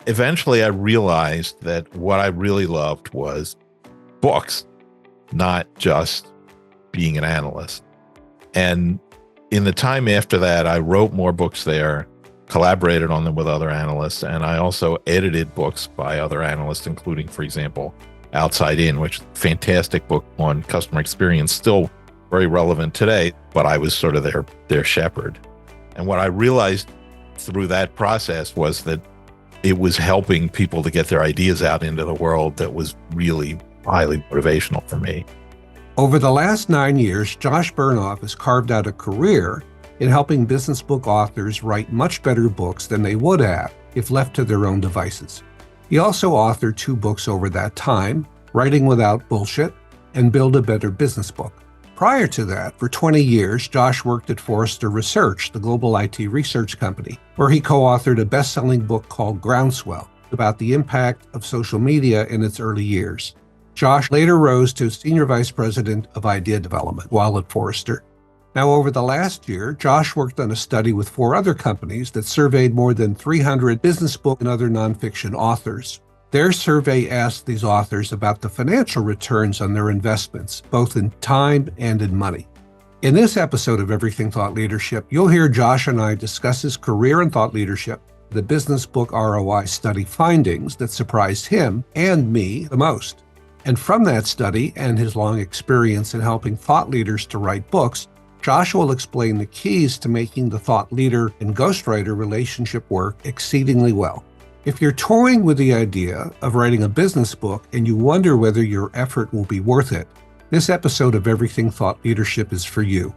eventually I realized that what I really loved was books, not just being an analyst. And in the time after that, I wrote more books there, collaborated on them with other analysts, and I also edited books by other analysts, including, for example, Outside In, which is a fantastic book on customer experience, still very relevant today, but I was sort of their shepherd. And what I realized through that process was that it was helping people to get their ideas out into the world that was really highly motivational for me. Over the last 9 years, Josh Bernoff has carved out a career in helping business book authors write much better books than they would have if left to their own devices. He also authored 2 books over that time, Writing Without Bullshit and Build a Better Business Book. Prior to that, for 20 years, Josh worked at Forrester Research, the global IT research company, where he co-authored a best-selling book called Groundswell about the impact of social media in its early years. Josh later rose to Senior Vice President of Idea Development while at Forrester. Now, over the last year, Josh worked on a study with 4 other companies that surveyed more than 300 business book and other nonfiction authors. Their survey asked these authors about the financial returns on their investments, both in time and in money. In this episode of Everything Thought Leadership, you'll hear Josh and I discuss his career in thought leadership, the business book ROI study findings that surprised him and me the most. And from that study and his long experience in helping thought leaders to write books, Josh will explain the keys to making the thought leader and ghostwriter relationship work exceedingly well. If you're toying with the idea of writing a business book and you wonder whether your effort will be worth it, this episode of Everything Thought Leadership is for you.